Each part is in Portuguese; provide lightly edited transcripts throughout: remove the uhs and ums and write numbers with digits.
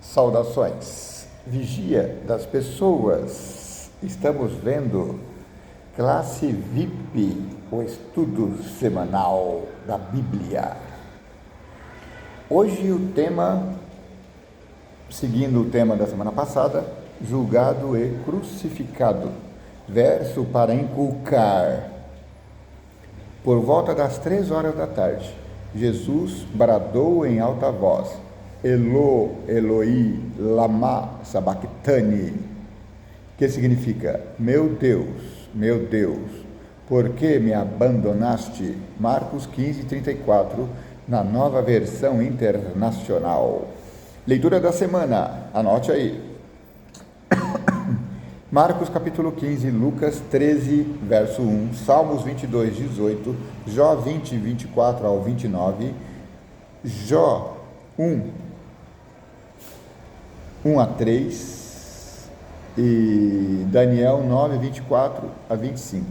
Saudações. Vigia das pessoas. Estamos vendo Classe VIP, o estudo semanal da Bíblia. Hoje o tema, seguindo o tema da semana passada, julgado e crucificado. Verso para inculcar. Por volta das 3 horas da tarde, Jesus bradou em alta voz: Elô, Eloi, lama sabachthani, que significa: meu Deus, por que me abandonaste? Marcos 15:34, na Nova Versão Internacional. Leitura da semana, anote aí. Marcos capítulo 15, Lucas 13, verso 1, Salmos 22, 18, Jó 20, 24 ao 29, Jó 1 a 3 e Daniel 9, 24 a 25.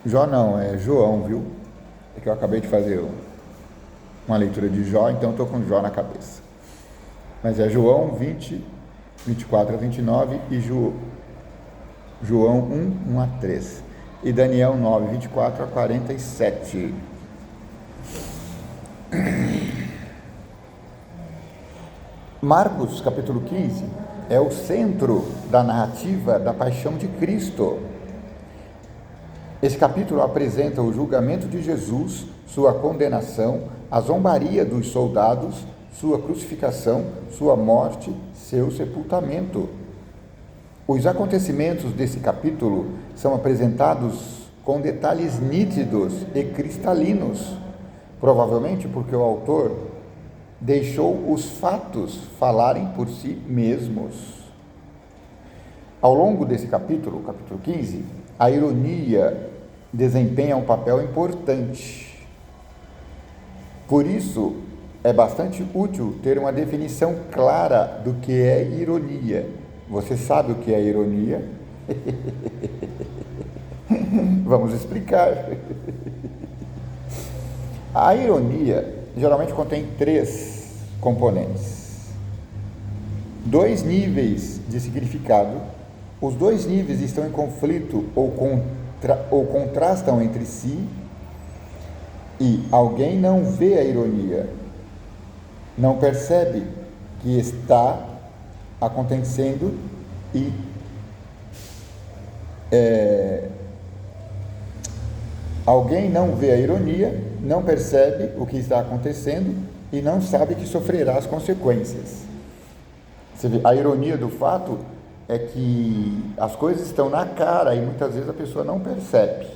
Jó não, é João, viu? É que eu acabei de fazer uma leitura de Jó, então estou com Jó na cabeça. Mas é João 20, 24 a 29 e João 1, 1 a 3 e Daniel 9, 24 a 47. Marcos capítulo 15 é o centro da narrativa da paixão de Cristo. Esse capítulo apresenta o julgamento de Jesus, sua condenação, a zombaria dos soldados, sua crucificação, sua morte, seu sepultamento. Os acontecimentos desse capítulo são apresentados com detalhes nítidos e cristalinos, provavelmente porque o autor deixou os fatos falarem por si mesmos. Ao longo desse capítulo 15, a ironia desempenha um papel importante. Por isso, é bastante útil ter uma definição clara do que é ironia. Você sabe o que é ironia? Vamos explicar. A ironia geralmente contém 3 componentes. 2 níveis de significado. Os 2 níveis estão em conflito ou contrastam entre si, e alguém não vê a ironia, não percebe que está acontecendo e alguém não vê a ironia, não percebe o que está acontecendo e não sabe que sofrerá as consequências. Você vê, a ironia do fato é que as coisas estão na cara e muitas vezes a pessoa não percebe.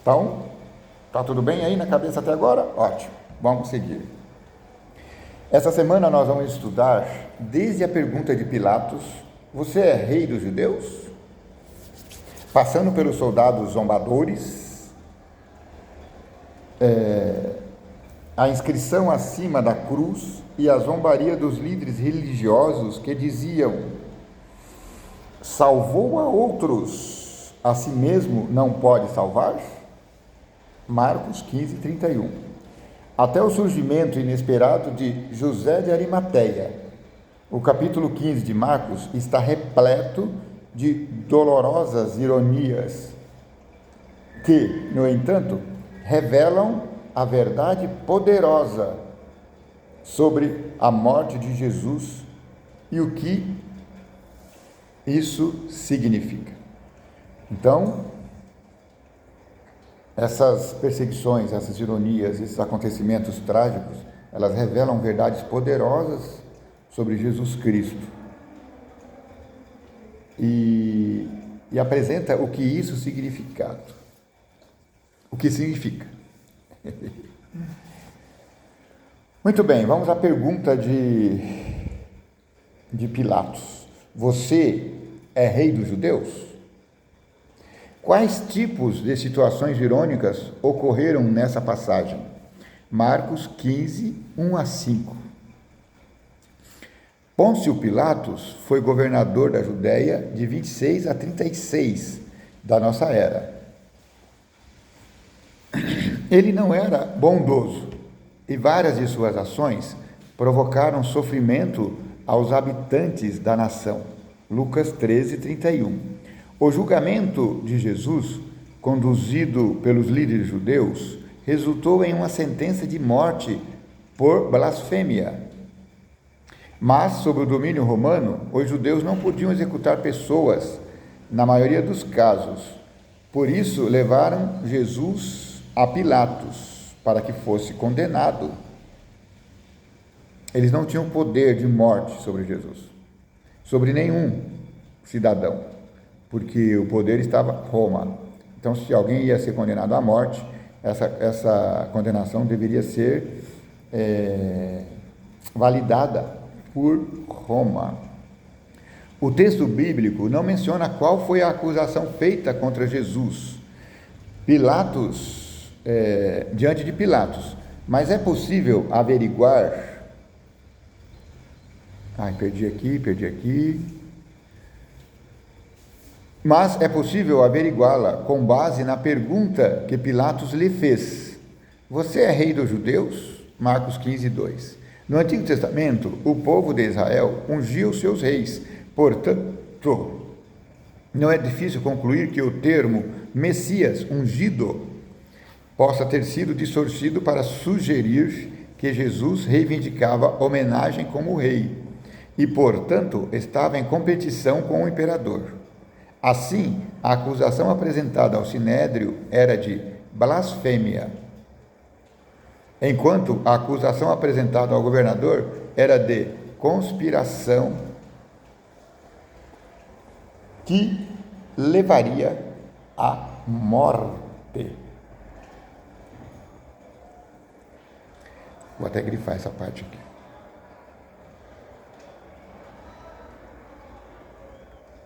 Então, tá tudo bem aí na cabeça até agora? Ótimo, vamos seguir. Essa semana nós vamos estudar desde a pergunta de Pilatos: você é rei dos judeus? Passando pelos soldados zombadores, a inscrição acima da cruz e a zombaria dos líderes religiosos que diziam: salvou a outros, a si mesmo não pode salvar? Marcos 15, 31. Até o surgimento inesperado de José de Arimateia. O capítulo 15 de Marcos está repleto de dolorosas ironias que, no entanto, revelam a verdade poderosa sobre a morte de Jesus e o que isso significa. Então, essas perseguições, essas ironias, esses acontecimentos trágicos, elas revelam verdades poderosas sobre Jesus Cristo e apresenta o que isso significa. Muito bem, vamos à pergunta de Pilatos: você é rei dos judeus? Quais tipos de situações irônicas ocorreram nessa passagem? Marcos 15, 1 a 5. Pôncio Pilatos foi governador da Judéia de 26 a 36 da nossa era. Ele não era bondoso e várias de suas ações provocaram sofrimento aos habitantes da nação. Lucas 13, 31. O julgamento de Jesus, conduzido pelos líderes judeus, resultou em uma sentença de morte por blasfêmia. Mas, sob o domínio romano, os judeus não podiam executar pessoas, na maioria dos casos. Por isso, levaram Jesus a Pilatos, para que fosse condenado. Eles não tinham poder de morte sobre Jesus, sobre nenhum cidadão, porque o poder estava em Roma. Então, se alguém ia ser condenado à morte, essa condenação deveria ser validada por Roma. O texto bíblico não menciona qual foi a acusação feita contra Jesus. Diante de Pilatos, mas é possível averiguar. Perdi aqui. Mas é possível averiguá-la com base na pergunta que Pilatos lhe fez: você é rei dos judeus? Marcos 15, 2. No Antigo Testamento, o povo de Israel ungia os seus reis. Portanto, não é difícil concluir que o termo Messias ungido possa ter sido distorcido para sugerir que Jesus reivindicava homenagem como rei e, portanto, estava em competição com o imperador. Assim, a acusação apresentada ao Sinédrio era de blasfêmia, enquanto a acusação apresentada ao governador era de conspiração que levaria à morte. Vou até grifar essa parte aqui.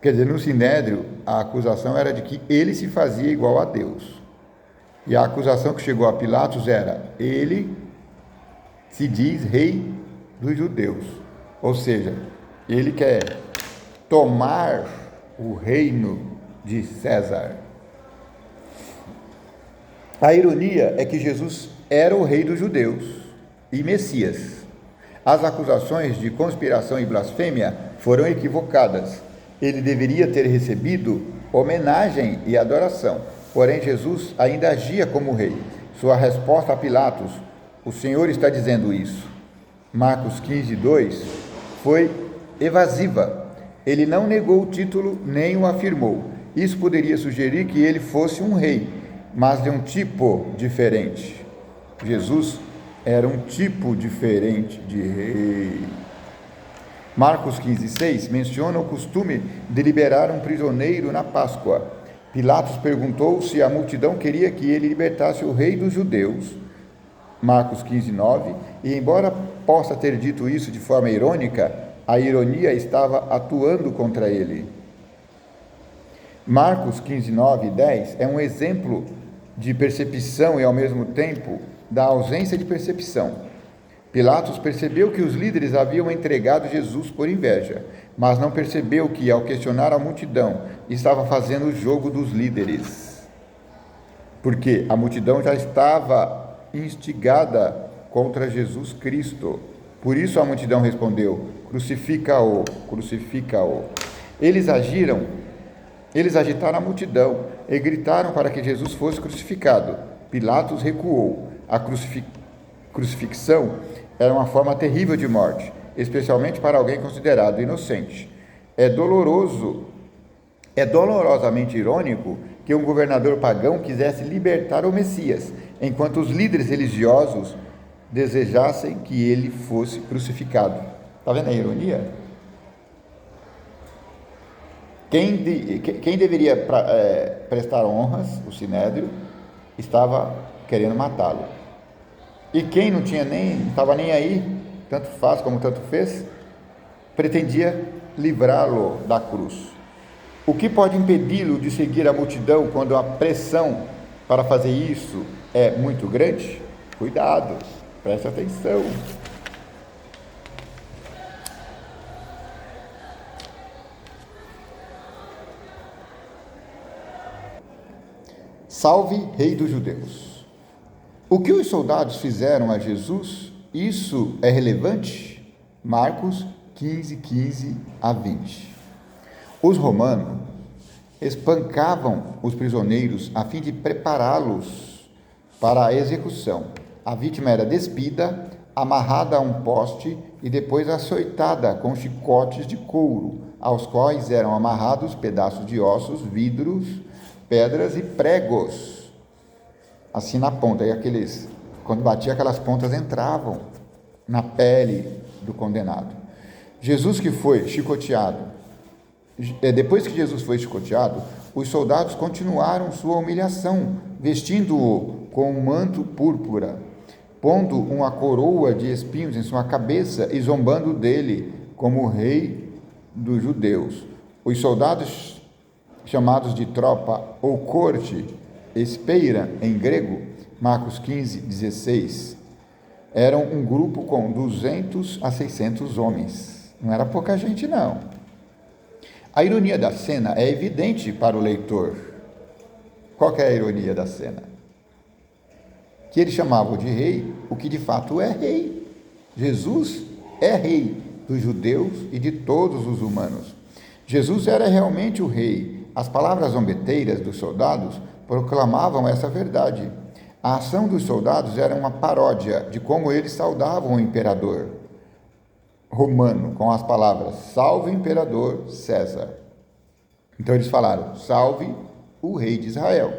Quer dizer, no Sinédrio, a acusação era de que ele se fazia igual a Deus. E a acusação que chegou a Pilatos era: ele se diz rei dos judeus. Ou seja, ele quer tomar o reino de César. A ironia é que Jesus era o rei dos judeus e Messias. As acusações de conspiração e blasfêmia foram equivocadas. Ele deveria ter recebido homenagem e adoração, porém Jesus ainda agia como rei. Sua resposta a Pilatos: o Senhor está dizendo isso, Marcos 15, 2, foi evasiva. Ele não negou o título nem o afirmou. Isso poderia sugerir que ele fosse um rei, mas de um tipo diferente. Jesus era um tipo diferente de rei. Marcos 15, 6 menciona o costume de liberar um prisioneiro na Páscoa. Pilatos perguntou se a multidão queria que ele libertasse o rei dos judeus. Marcos 15, 9. E embora possa ter dito isso de forma irônica, a ironia estava atuando contra ele. Marcos 15, 9 e 10 é um exemplo de percepção e, ao mesmo tempo, da ausência de percepção. Pilatos percebeu que os líderes haviam entregado Jesus por inveja, mas não percebeu que, ao questionar a multidão, estava fazendo o jogo dos líderes, porque a multidão já estava instigada contra Jesus Cristo. Por isso a multidão respondeu: crucifica-o, crucifica-o. Eles agitaram a multidão e gritaram para que Jesus fosse crucificado. Pilatos recuou. A crucifixão era uma forma terrível de morte, especialmente para alguém considerado inocente. É dolorosamente irônico que um governador pagão quisesse libertar o Messias, enquanto os líderes religiosos desejassem que ele fosse crucificado. Está vendo a ironia? Quem deveria prestar honras, o Sinédrio, estava querendo matá-lo. E quem não estava nem aí, tanto faz como tanto fez, pretendia livrá-lo da cruz. O que pode impedi-lo de seguir a multidão quando a pressão para fazer isso é muito grande? Cuidado, preste atenção. Salve, Rei dos Judeus! O que os soldados fizeram a Jesus Isso é relevante? Marcos 15, 15 a 20. Os romanos espancavam os prisioneiros a fim de prepará-los para a execução. A vítima era despida, amarrada a um poste e depois açoitada com chicotes de couro, aos quais eram amarrados pedaços de ossos, vidros, pedras e pregos, assim na ponta. E quando batia, aquelas pontas entravam na pele do condenado. Jesus que foi chicoteado, depois que Jesus foi chicoteado, os soldados continuaram sua humilhação, vestindo-o com um manto púrpura, pondo uma coroa de espinhos em sua cabeça e zombando dele como rei dos judeus. Os soldados, chamados de tropa ou corte, espeira em grego, Marcos 15, 16, eram um grupo com 200 a 600 homens. Não era pouca gente, não. A ironia da cena é evidente para o leitor. Qual que é a ironia da cena? Que eles chamavam de rei o que de fato é rei. Jesus é rei dos judeus e de todos os humanos. Jesus era realmente o rei. As palavras zombeteiras dos soldados proclamavam essa verdade. A ação dos soldados era uma paródia de como eles saudavam o imperador romano, com as palavras: salve o imperador César. Então eles falaram: salve o rei de Israel.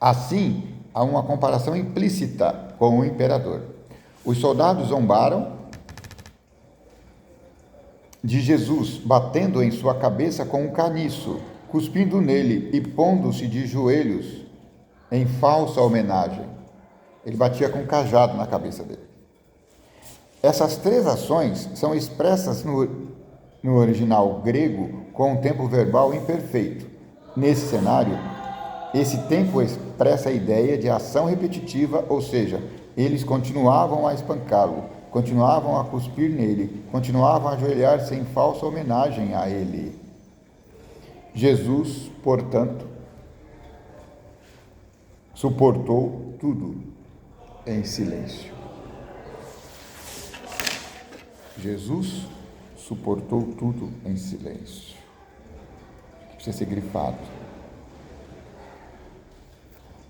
Assim, há uma comparação implícita com o imperador. Os soldados zombaram de Jesus, batendo em sua cabeça com um caniço, cuspindo nele e pondo-se de joelhos em falsa homenagem. Ele batia com um cajado na cabeça dele. Essas três ações são expressas no original grego com um tempo verbal imperfeito. Nesse cenário, esse tempo expressa a ideia de ação repetitiva, ou seja, eles continuavam a espancá-lo, continuavam a cuspir nele, continuavam a ajoelhar-se em falsa homenagem a ele. Jesus, portanto, suportou tudo em silêncio. Jesus suportou tudo em silêncio. Precisa ser grifado.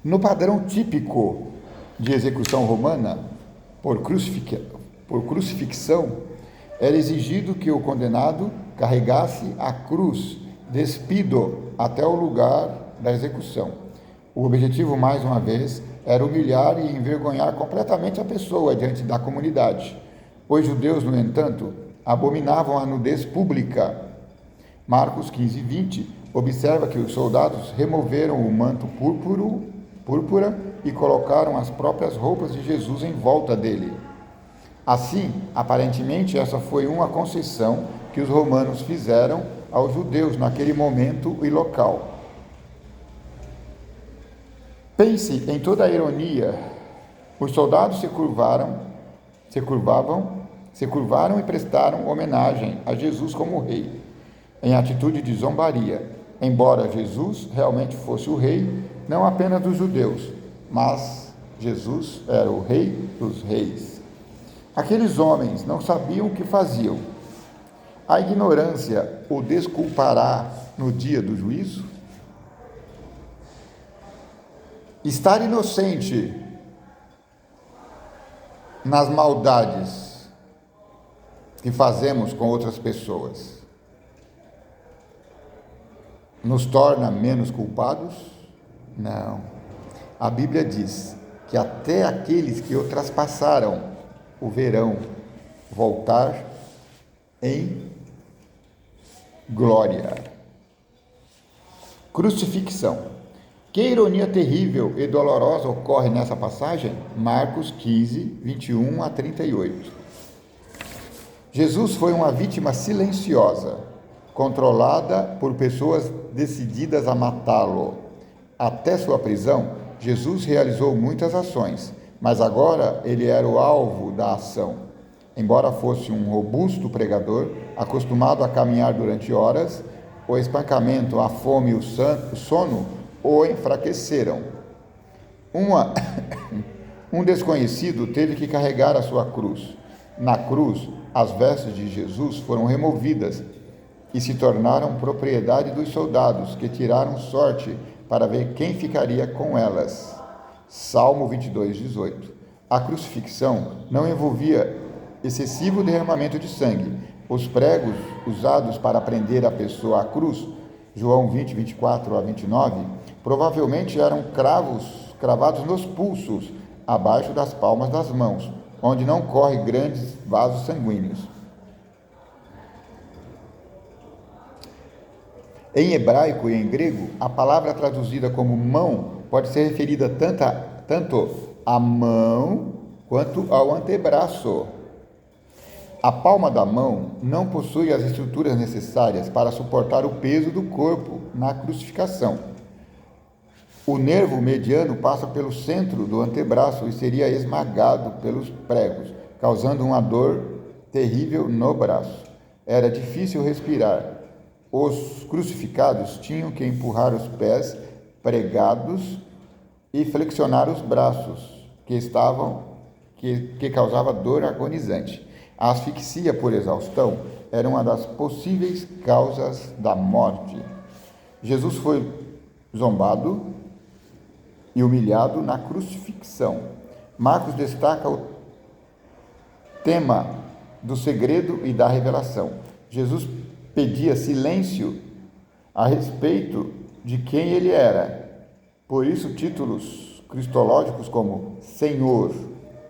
No padrão típico de execução romana, por crucifixão, era exigido que o condenado carregasse a cruz, despido até o lugar da execução. O objetivo, mais uma vez, era humilhar e envergonhar completamente a pessoa diante da comunidade. Os judeus, no entanto, abominavam a nudez pública. Marcos 15, 20 observa que os soldados removeram o manto púrpura e colocaram as próprias roupas de Jesus em volta dele. Assim, aparentemente, essa foi uma concessão que os romanos fizeram aos judeus naquele momento e local. Pense em toda a ironia. Os soldados se curvaram e prestaram homenagem a Jesus como rei, em atitude de zombaria, embora Jesus realmente fosse o rei, não apenas dos judeus, mas Jesus era o rei dos reis. Aqueles homens não sabiam o que faziam. A ignorância o desculpará no dia do juízo? Estar inocente nas maldades que fazemos com outras pessoas nos torna menos culpados? Não. A Bíblia diz que até aqueles que o traspassaram o verão voltar em glória. Crucifixão. Que ironia terrível e dolorosa ocorre nessa passagem? Marcos 15, 21 a 38. Jesus foi uma vítima silenciosa, controlada por pessoas decididas a matá-lo. Até sua prisão, Jesus realizou muitas ações, mas agora ele era o alvo da ação. Embora fosse um robusto pregador, acostumado a caminhar durante horas, o espancamento, a fome e o sono o enfraqueceram. Um desconhecido teve que carregar a sua cruz. Na cruz, as vestes de Jesus foram removidas e se tornaram propriedade dos soldados, que tiraram sorte para ver quem ficaria com elas. Salmo 22, 18. A crucifixão não envolvia excessivo derramamento de sangue. Os pregos usados para prender a pessoa à cruz, João 20, 24 a 29, provavelmente eram cravados nos pulsos, abaixo das palmas das mãos, onde não correm grandes vasos sanguíneos. Em hebraico e em grego, a palavra traduzida como mão pode ser referida tanto à mão quanto ao antebraço. A palma da mão não possui as estruturas necessárias para suportar o peso do corpo na crucificação. O nervo mediano passa pelo centro do antebraço e seria esmagado pelos pregos, causando uma dor terrível no braço. Era difícil respirar. Os crucificados tinham que empurrar os pés pregados e flexionar os braços, que causava dor agonizante. A asfixia por exaustão era uma das possíveis causas da morte. Jesus foi zombado e humilhado na crucifixão. Marcos destaca o tema do segredo e da revelação. Jesus pedia silêncio a respeito de quem ele era. Por isso, títulos cristológicos como Senhor,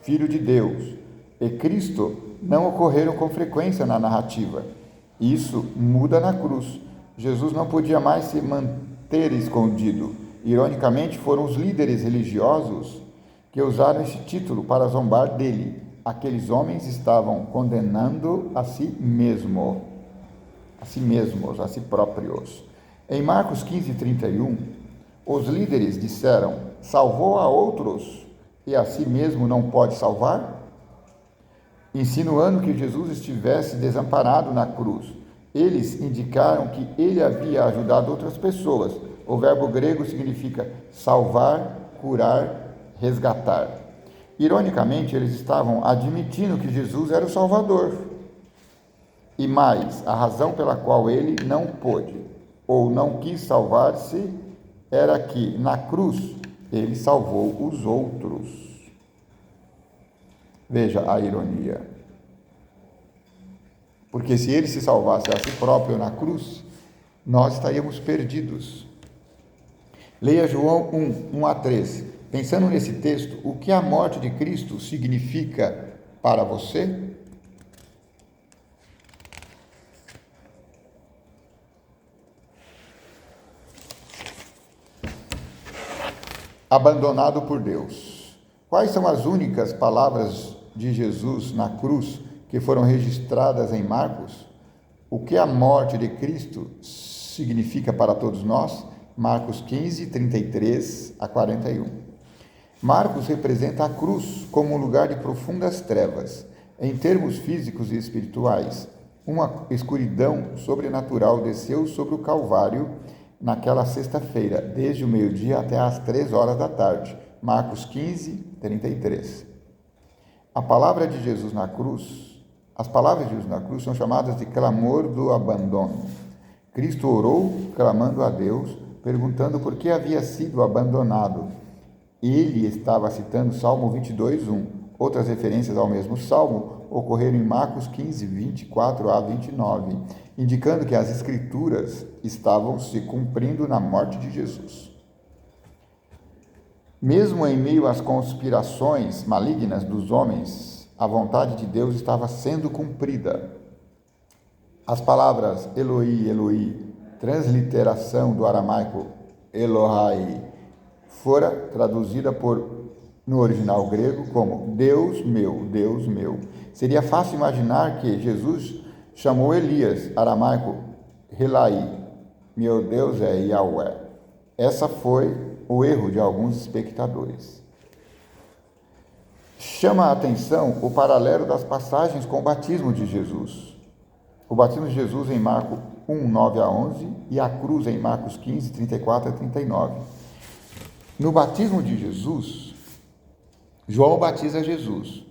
Filho de Deus e Cristo não ocorreram com frequência na narrativa. Isso muda na cruz. Jesus não podia mais se manter escondido. Ironicamente, foram os líderes religiosos que usaram esse título para zombar dele. Aqueles homens estavam condenando a si mesmos, a si próprios. Em Marcos 15, 31, os líderes disseram: salvou a outros e a si mesmo não pode salvar? Insinuando que Jesus estivesse desamparado na cruz. Eles indicaram que ele havia ajudado outras pessoas. O verbo grego significa salvar, curar, resgatar. Ironicamente, eles estavam admitindo que Jesus era o Salvador. E mais, a razão pela qual ele não pôde ou não quis salvar-se era que, na cruz, ele salvou os outros. Veja a ironia. Porque se ele se salvasse a si próprio na cruz, nós estaríamos perdidos. Leia João 1, 1 a 3. Pensando nesse texto, o que a morte de Cristo significa para você? Abandonado por Deus. Quais são as únicas palavras de Jesus na cruz que foram registradas em Marcos? O que a morte de Cristo significa para todos nós? Marcos 15, 33 a 41. Marcos representa a cruz como um lugar de profundas trevas, em termos físicos e espirituais. Uma escuridão sobrenatural desceu sobre o Calvário naquela sexta-feira, desde o meio-dia até às 3 horas da tarde. Marcos 15, 33. As palavras de Jesus na cruz são chamadas de clamor do abandono. Cristo orou, clamando a Deus, perguntando por que havia sido abandonado. Ele estava citando Salmo 22, 1. Outras referências ao mesmo Salmo ocorreram em Marcos 15, 24 a 29, indicando que as Escrituras estavam se cumprindo na morte de Jesus. Mesmo em meio às conspirações malignas dos homens, a vontade de Deus estava sendo cumprida. As palavras Eloi, Eloi, transliteração do aramaico Elohai, fora traduzida no original grego como Deus meu. Seria fácil imaginar que Jesus chamou Elias, aramaico Helai, meu Deus é Yahweh. Essa foi o erro de alguns espectadores. Chama a atenção o paralelo das passagens com o batismo de Jesus. O batismo de Jesus em Marcos 1, 9 a 11 e a cruz em Marcos 15, 34 a 39. No batismo de Jesus, João batiza Jesus.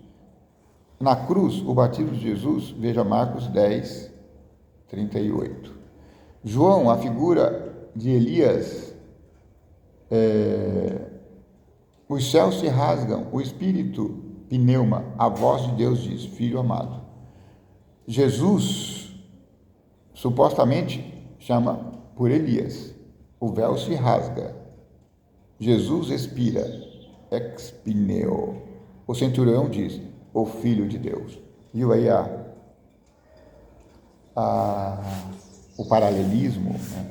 Na cruz, o batismo de Jesus, veja Marcos 10, 38. João, a figura de Elias, os céus se rasgam, o Espírito pneuma, a voz de Deus diz, Filho amado. Jesus, supostamente, chama por Elias, o véu se rasga. Jesus expira, ex pneo. O centurião diz, o Filho de Deus. Viu aí o paralelismo, né?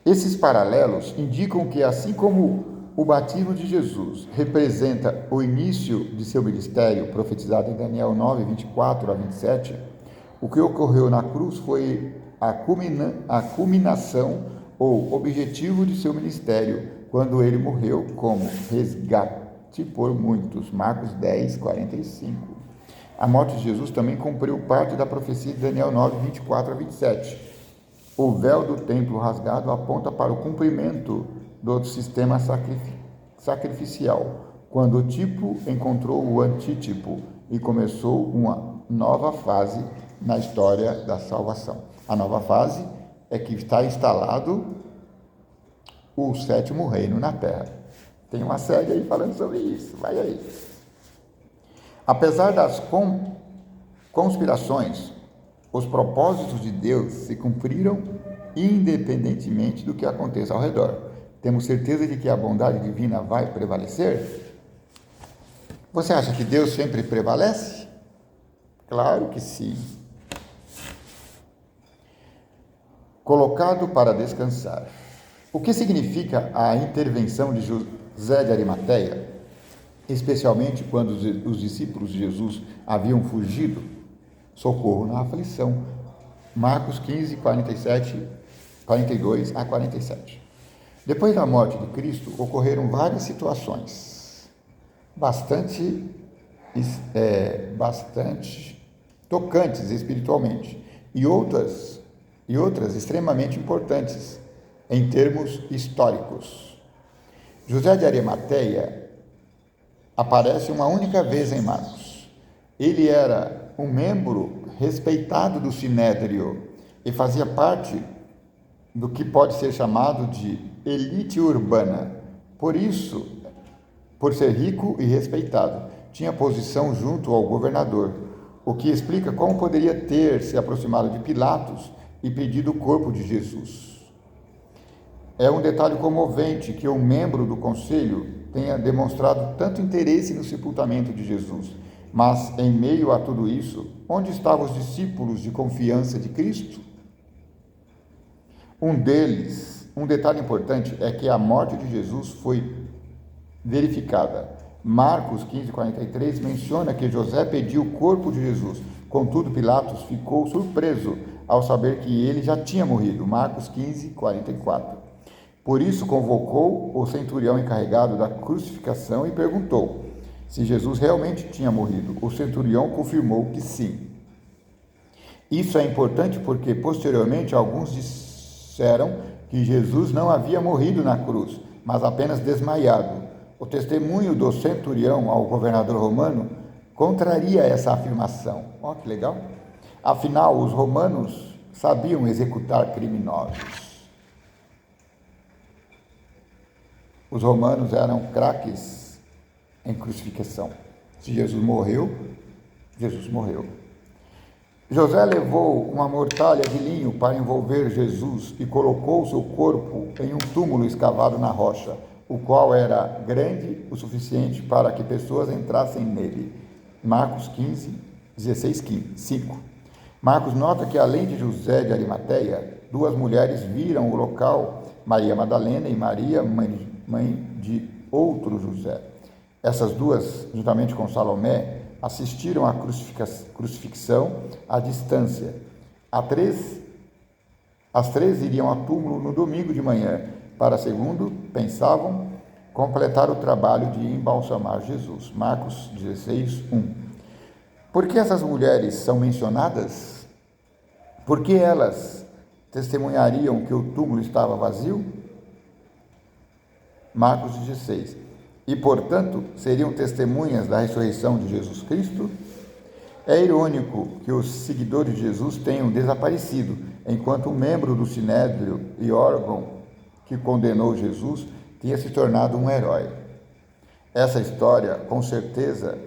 Esses paralelos indicam que, assim como o batismo de Jesus representa o início de seu ministério, profetizado em Daniel 9, 24 a 27, o que ocorreu na cruz foi a culminação ou objetivo de seu ministério, quando ele morreu como resgate por muitos. Marcos 10, 45. A morte de Jesus também cumpriu parte da profecia de Daniel 9, 24 a 27. O véu do templo rasgado aponta para o cumprimento do sistema sacrificial, quando o tipo encontrou o antítipo e começou uma nova fase na história da salvação. A nova fase é que está instalado o sétimo reino na terra. Tem uma série aí falando sobre isso, vai aí. Apesar das conspirações, os propósitos de Deus se cumpriram independentemente do que aconteça ao redor. Temos certeza de que a bondade divina vai prevalecer? Você acha que Deus sempre prevalece? Claro que sim. Colocado para descansar. O que significa a intervenção de José de Arimateia, especialmente quando os discípulos de Jesus haviam fugido? Socorro na aflição. Marcos 15, 42 a 47. Depois da morte de Cristo, ocorreram várias situações bastante tocantes espiritualmente e outras extremamente importantes em termos históricos. José de Arimateia aparece uma única vez em Marcos. Ele era um membro respeitado do Sinédrio e fazia parte do que pode ser chamado de elite urbana. Por isso, por ser rico e respeitado, tinha posição junto ao governador, o que explica como poderia ter se aproximado de Pilatos e pedido o corpo de Jesus. É um detalhe comovente que um membro do conselho tenha demonstrado tanto interesse no sepultamento de Jesus. Mas, em meio a tudo isso, onde estavam os discípulos de confiança de Cristo? Um detalhe importante é que a morte de Jesus foi verificada. Marcos 15, 43 menciona que José pediu o corpo de Jesus. Contudo, Pilatos ficou surpreso ao saber que ele já tinha morrido. Marcos 15, 44. Por isso, convocou o centurião encarregado da crucificação e perguntou se Jesus realmente tinha morrido. O centurião confirmou que sim. Isso é importante porque, posteriormente, alguns disseram que Jesus não havia morrido na cruz, mas apenas desmaiado. O testemunho do centurião ao governador romano contraria essa afirmação. Olha que legal! Afinal, os romanos sabiam executar criminosos. Os romanos eram craques em crucificação. Se Jesus morreu, Jesus morreu. José levou uma mortalha de linho para envolver Jesus e colocou seu corpo em um túmulo escavado na rocha, o qual era grande o suficiente para que pessoas entrassem nele. Marcos 15, 16, 5. Marcos nota que, além de José de Arimateia, duas mulheres viram o local, Maria Madalena e Maria, mãe de outro José. Essas duas, juntamente com Salomé, assistiram à crucifixão à distância. As três iriam ao túmulo no domingo de manhã, para, segundo pensavam, completar o trabalho de embalsamar Jesus. Marcos 16, 1. Por que essas mulheres são mencionadas? Por que elas testemunhariam que o túmulo estava vazio? Marcos 16. e, portanto, seriam testemunhas da ressurreição de Jesus Cristo? É irônico que os seguidores de Jesus tenham desaparecido, enquanto um membro do Sinédrio e órgão que condenou Jesus tinha se tornado um herói. Essa história, com certeza,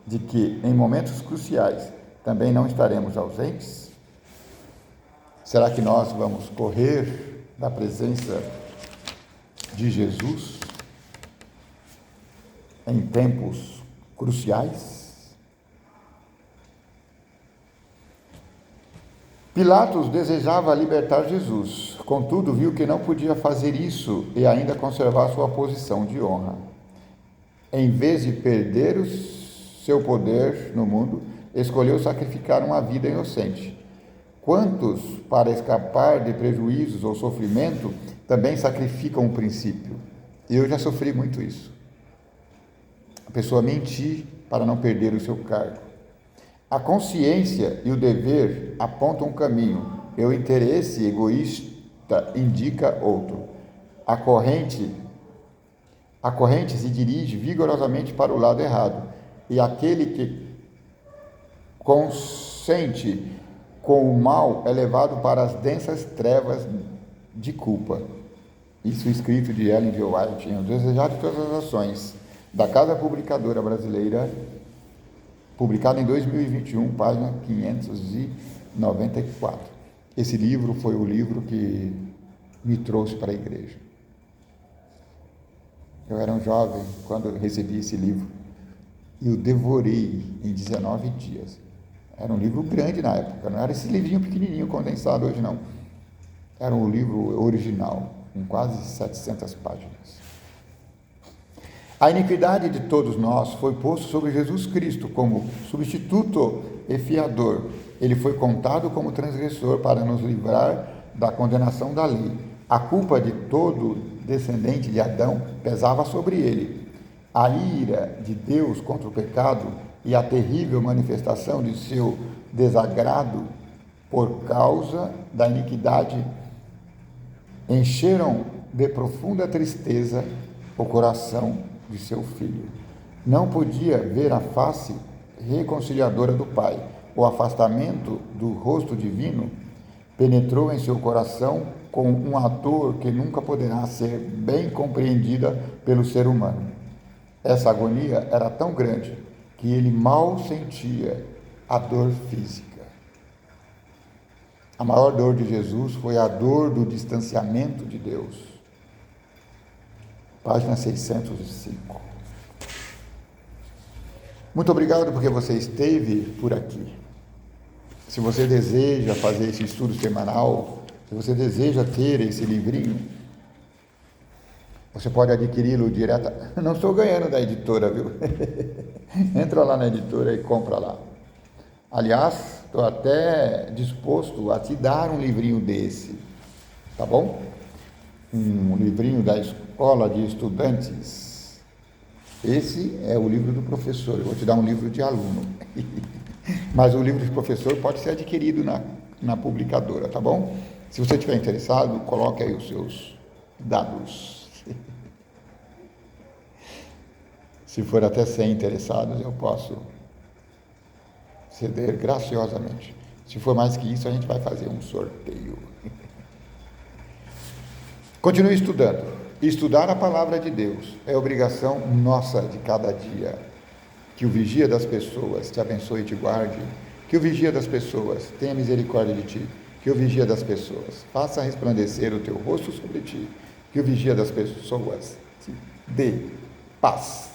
de que em momentos cruciais também não estaremos ausentes? Será que nós vamos correr da presença de Jesus em tempos cruciais? Pilatos desejava libertar Jesus, contudo viu que não podia fazer isso e ainda conservar sua posição de honra. Em vez de perder seu poder no mundo, escolheu sacrificar uma vida inocente. Quantos, para escapar de prejuízos ou sofrimento, também sacrificam um princípio? Eu já sofri muito isso. A pessoa mentir para não perder o seu cargo. A consciência e o dever apontam um caminho, e o interesse egoísta indica outro. A corrente se dirige vigorosamente para o lado errado, e aquele que consente com o mal é levado para as densas trevas de culpa. Isso escrito de Ellen G. White, em O Desejar de Todas as Ações, da Casa Publicadora Brasileira, publicado em 2021, página 594. Esse livro foi o livro que me trouxe para a igreja. Eu era um jovem quando eu recebi esse livro e o devorei em 19 dias. Era um livro grande na época, não era esse livrinho pequenininho condensado hoje não. Era um livro original, com quase 700 páginas. A iniquidade de todos nós foi posto sobre Jesus Cristo como substituto e fiador. Ele foi contado como transgressor para nos livrar da condenação da lei. A culpa de todo descendente de Adão pesava sobre ele. A ira de Deus contra o pecado e a terrível manifestação de seu desagrado por causa da iniquidade encheram de profunda tristeza o coração de seu filho. Não podia ver a face reconciliadora do Pai. O afastamento do rosto divino penetrou em seu coração com uma dor que nunca poderá ser bem compreendida pelo ser humano. Essa agonia era tão grande que ele mal sentia a dor física. A maior dor de Jesus foi a dor do distanciamento de Deus. Página 605. Muito obrigado porque você esteve por aqui. Se você deseja fazer esse estudo semanal, se você deseja ter esse livrinho, você pode adquiri-lo direto. Não estou ganhando da editora, viu? Entra lá na editora e compra lá. Aliás, estou até disposto a te dar um livrinho desse, tá bom? Um livrinho da Escola de Estudantes. Esse é o livro do professor. Eu vou te dar um livro de aluno. Mas o livro de professor pode ser adquirido na publicadora, tá bom? Se você estiver interessado, coloque aí os seus dados. Se for até 100 interessados, eu posso ceder graciosamente. Se for mais que isso, a gente vai fazer um sorteio. Continue estudando. Estudar a palavra de Deus é obrigação nossa de cada dia. Que o vigia das pessoas te abençoe e te guarde. Que o vigia das pessoas tenha misericórdia de ti. Que o vigia das pessoas faça resplandecer o teu rosto sobre ti. Que o vigia das pessoas te dê paz.